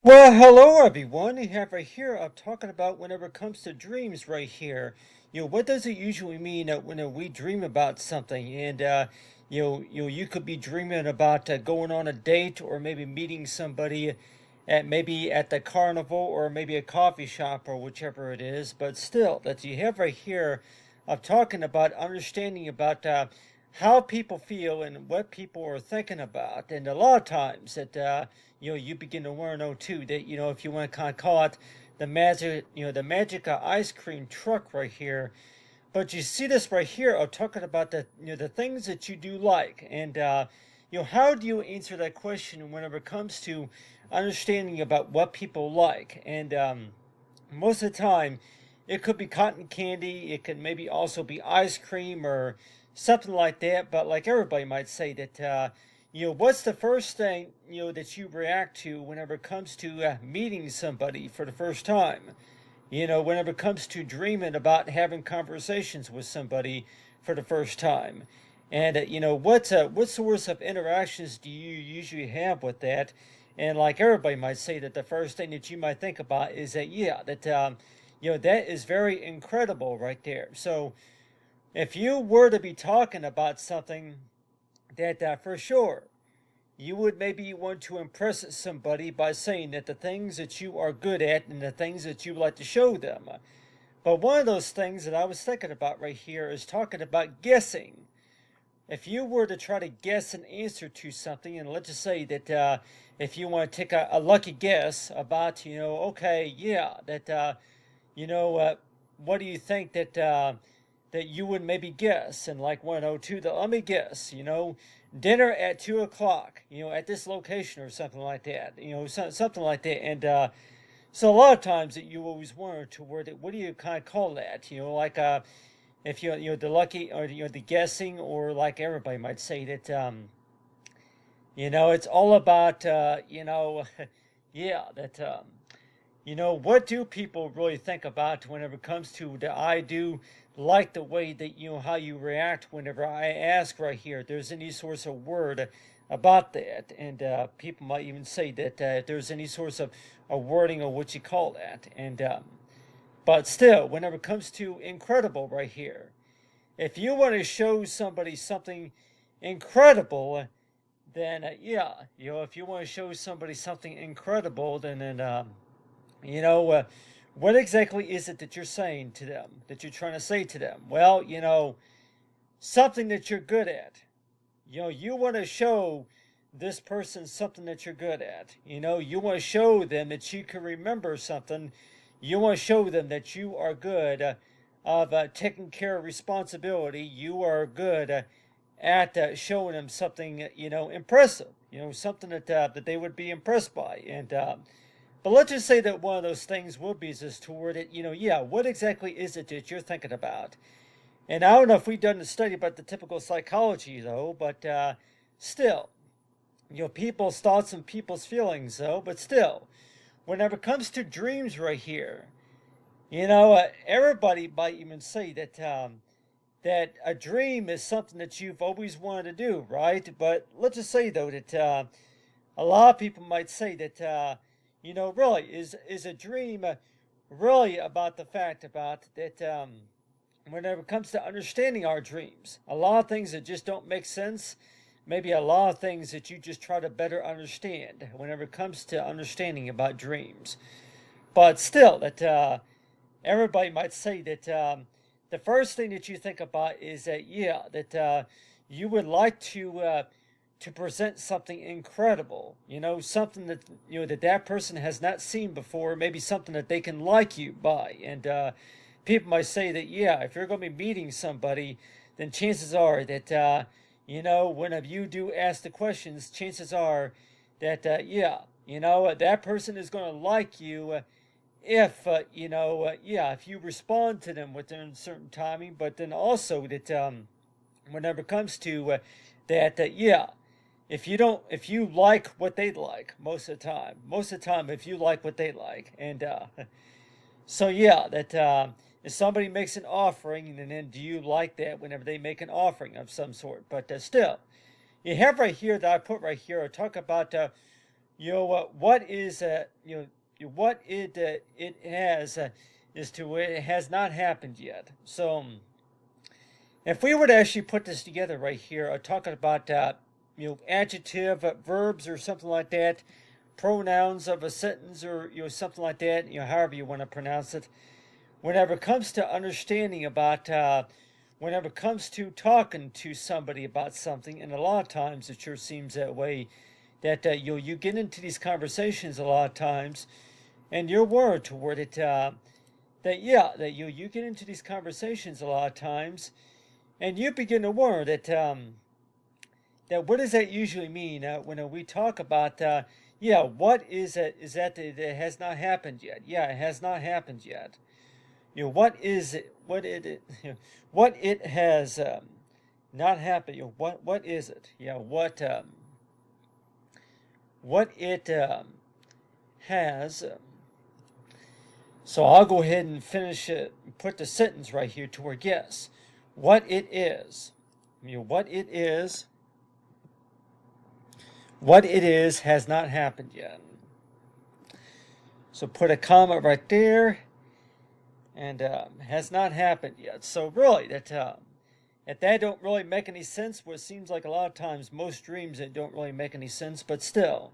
Well, hello everyone. You have right here. I'm talking about whenever it comes to dreams right here. What does it usually mean when we dream about something? And you could be dreaming about going on a date or maybe meeting somebody at maybe at the carnival or maybe a coffee shop or whichever it is. But still, that you have right here. I'm talking about understanding about how people feel and what people are thinking about. And a lot of times that you begin to learn too that if you want to kind of call it the magic ice cream truck right here. But you see this right here. I'm talking about the things that you do like, and how do you answer that question whenever it comes to understanding about what people like? And most of the time, it could be cotton candy. It could maybe also be ice cream or something like that. But like everybody might say that, what's the first thing that you react to whenever it comes to meeting somebody for the first time? Whenever it comes to dreaming about having conversations with somebody for the first time. And, what sorts of interactions do you usually have with that? And like everybody might say that the first thing that you might think about is that, yeah, that, that is very incredible right there. So if you were to be talking about something that for sure you would maybe want to impress somebody by saying that the things that you are good at and the things that you like to show them. But one of those things that I was thinking about right here is talking about guessing. If you were to try to guess an answer to something, and let's just say that if you want to take a lucky guess about, okay, yeah, that, what do you think that you would maybe guess? And like 102, that let me guess, dinner at 2 o'clock, at this location or something like that, something like that. And so a lot of times that you always wonder to word it, what do you kind of call that? Like if the lucky or the guessing, or like everybody might say that it's all about yeah, that what do people really think about whenever it comes to the I do like the way that how you react whenever I ask right here if there's any source of word about that. And people might even say that if there's any source of a wording or what you call that. And but still, whenever it comes to incredible right here, if you want to show somebody something incredible, then yeah, if you want to show somebody something incredible, then you know, uh, what exactly is it that you're saying to them, that you're trying to say to them? Well, something that you're good at. You want to show this person something that you're good at. You want to show them that you can remember something. You want to show them that you are good of taking care of responsibility. You are good at showing them something, impressive. Something that they would be impressed by. And but let's just say that one of those things would be just toward it. Yeah. What exactly is it that you're thinking about? And I don't know if we've done a study about the typical psychology, though, but still, people's thoughts and people's feelings, though, but still, whenever it comes to dreams right here, everybody might even say that that a dream is something that you've always wanted to do, right? But let's just say, though, that a lot of people might say that, really, is a dream really about the fact about that whenever it comes to understanding our dreams. A lot of things that just don't make sense, maybe a lot of things that you just try to better understand whenever it comes to understanding about dreams. But still, that everybody might say that the first thing that you think about is that, yeah, that you would like to present something incredible, something that that person has not seen before, maybe something that they can like you by. And people might say that, yeah, if you're going to be meeting somebody, then chances are that whenever you do ask the questions, chances are that yeah, that person is going to like you if yeah, if you respond to them within a certain timing. But then also that whenever it comes to that yeah, if you like what they like, most of the time, if you like what they like. And so yeah, that if somebody makes an offering, and then do you like that whenever they make an offering of some sort? But still, you have right here that I put right here. I talk about what is what it has is to it has not happened yet. So if we were to actually put this together right here, talking about adjective verbs or something like that, pronouns of a sentence or something like that, however you want to pronounce it. Whenever it comes to understanding about, whenever it comes to talking to somebody about something, and a lot of times it sure seems that way, that you get into these conversations a lot of times, and you're worried toward it. That yeah, that you get into these conversations a lot of times, and you begin to worry that that what does that usually mean when we talk about yeah, what is it? Is that it has not happened yet? Yeah, it has not happened yet. What is it? What it has not happened? What is it? Yeah, what it has. So I'll go ahead and finish it. Put the sentence right here to where guess what it is. What it is. What it is has not happened yet. So put a comma right there, and has not happened yet. So really, that don't really make any sense. What seems like a lot of times, most dreams that don't really make any sense, but still,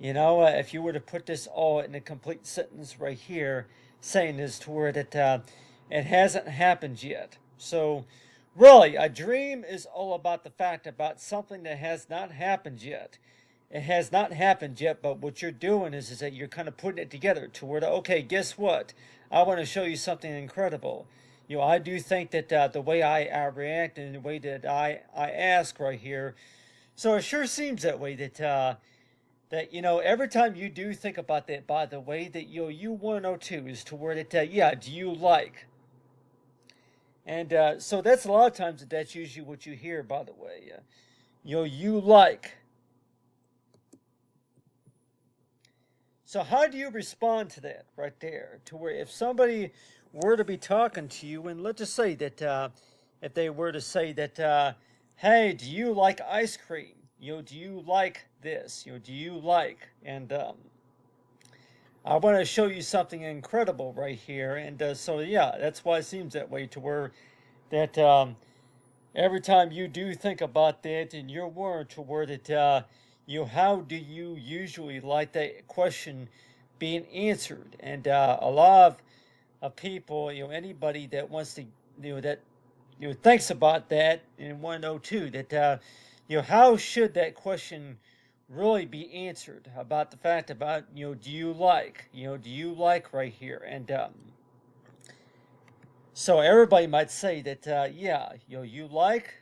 if you were to put this all in a complete sentence right here, saying this to where that it hasn't happened yet. So really, a dream is all about the fact about something that has not happened yet. It has not happened yet, but what you're doing is that you're kind of putting it together to where, okay, guess what? I want to show you something incredible. I do think that the way I react and the way that I ask right here, so it sure seems that way that every time you do think about that, by the way, that you want to know too is to where that yeah, do you like? And so that's a lot of times that's usually what you hear. By the way, you like. So how do you respond to that right there? To where if somebody were to be talking to you, and let's just say that if they were to say that, hey, do you like ice cream? Do you like this? Do you like? And I want to show you something incredible right here. And so yeah, that's why it seems that way to where that every time you do think about that and you're worried to where that how do you usually like that question being answered? And a lot of people, anybody that wants to, that thinks about that and want to know too that how should that question really be answered about the fact about do you like do you like right here? And so everybody might say that yeah, you like.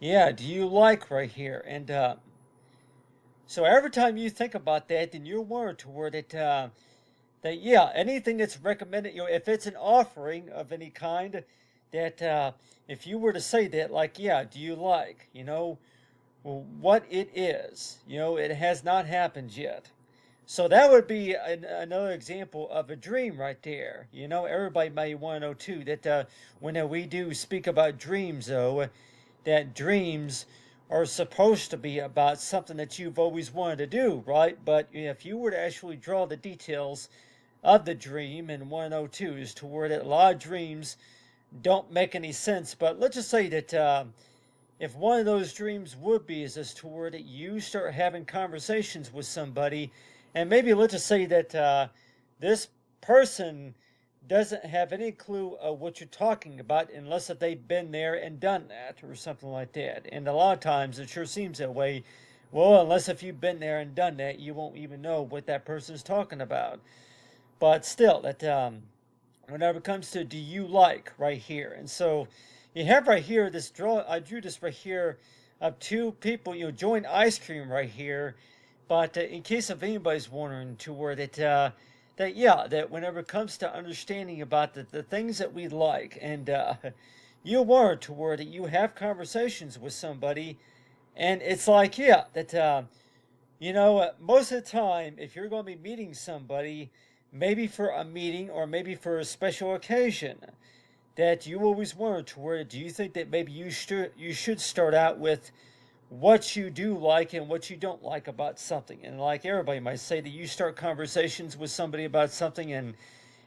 Yeah, do you like right here? And so every time you think about that, then you're worried toward it that yeah, anything that's recommended, if it's an offering of any kind, that if you were to say that, like, yeah, do you like, well, what it is, it has not happened yet. So that would be another example of a dream right there. Everybody may want to know too that when we do speak about dreams, though, that dreams are supposed to be about something that you've always wanted to do, right? But if you were to actually draw the details of the dream in 102 is to where that a lot of dreams don't make any sense. But let's just say that if one of those dreams would be is as to where that you start having conversations with somebody, and maybe let's just say that this person doesn't have any clue of what you're talking about unless if they've been there and done that or something like that. And a lot of times it sure seems that way. Well, unless if you've been there and done that, you won't even know what that person's talking about. But still, that whenever it comes to do you like right here, and so you have right here this draw. I drew this right here of two people join ice cream right here. But in case of anybody's wondering, to where that that yeah, that whenever it comes to understanding about the things that we like, and you were to where that you have conversations with somebody, and it's like yeah, that most of the time, if you're going to be meeting somebody, maybe for a meeting or maybe for a special occasion, that you always were, to where do you think that maybe you should start out with what you do like and what you don't like about something? And like everybody might say that you start conversations with somebody about something, and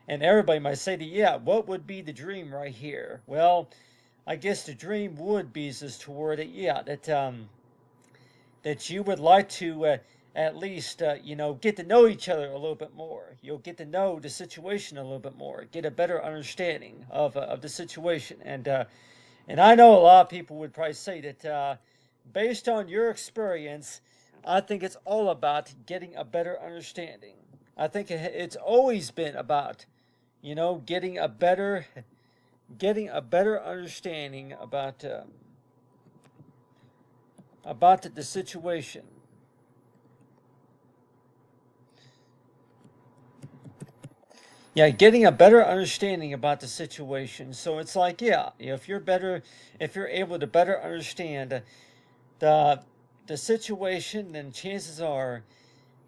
everybody might say that, yeah, what would be the dream right here? Well, I guess the dream would be is toward it, yeah, that you would like to at least get to know each other a little bit more. You'll get to know the situation a little bit more, get a better understanding of the situation, and I know a lot of people would probably say that based on your experience, I think it's all about getting a better understanding. I think it's always been about getting a better understanding about the situation. Yeah, getting a better understanding about the situation. So it's like, yeah, if you're able to better understand the the situation, then chances are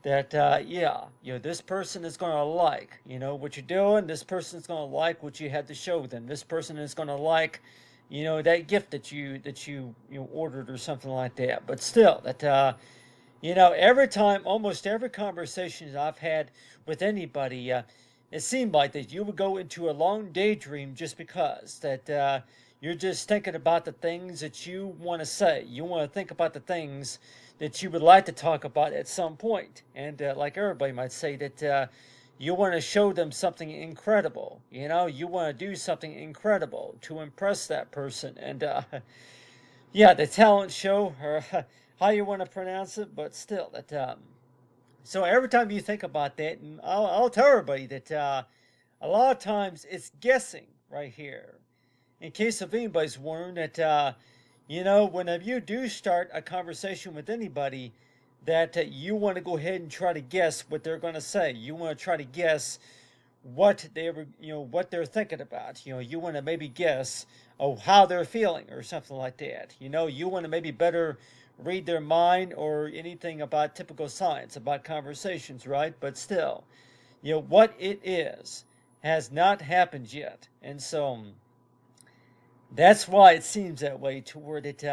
that yeah, this person is going to like what you're doing. This person is going to like what you had to show them. This person is going to like that gift that you ordered or something like that. But still, that every time, almost every conversation I've had with anybody, it seemed like that you would go into a long daydream just because that you're just thinking about the things that you want to say. You want to think about the things that you would like to talk about at some point. And like everybody might say that you want to show them something incredible. You want to do something incredible to impress that person. And yeah, the talent show, or how you want to pronounce it, but still, that so every time you think about that, and I'll tell everybody that a lot of times it's guessing right here. In case of anybody's wondering, that whenever you do start a conversation with anybody, that you want to go ahead and try to guess what they're going to say. You want to try to guess what they're thinking about. You want to maybe guess how they're feeling or something like that. You want to maybe better read their mind or anything about typical science about conversations, right? But still, what it is has not happened yet, and so that's why it seems that way toward it.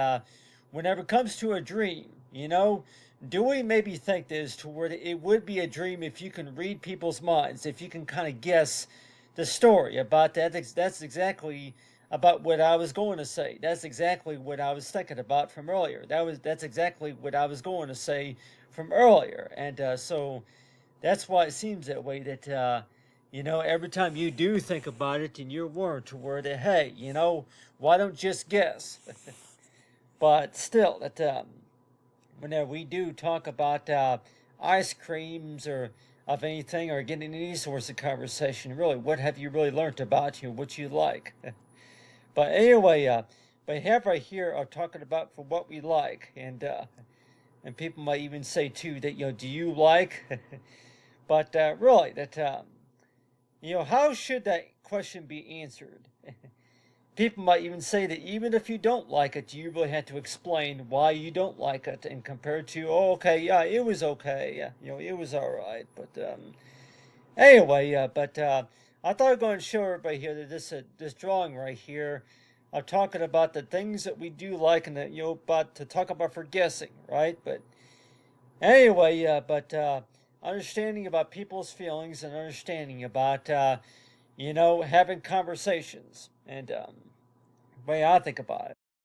Whenever it comes to a dream, do we maybe think this toward it would be a dream if you can read people's minds, if you can kind of guess the story about that? That's exactly about what I was going to say. That's exactly what I was thinking about from earlier. That's exactly what I was going to say from earlier, and so that's why it seems that way. That every time you do think about it, and you're warned toward it, hey, why don't just guess? But still, that whenever we do talk about ice creams or of anything, or getting any sorts of conversation, really, what have you really learned about what you like? But anyway, but have right here are talking about for what we like, and people might even say too that do you like? But really, that how should that question be answered? People might even say that even if you don't like it, you really have to explain why you don't like it, and compared to, oh, okay, yeah, it was okay, yeah, it was all right. But anyway, but I thought I'd go and show everybody here that this drawing right here, I'm talking about the things that we do like, and that about to talk about for guessing, right? But anyway, but understanding about people's feelings and understanding about having conversations, and way I think about it.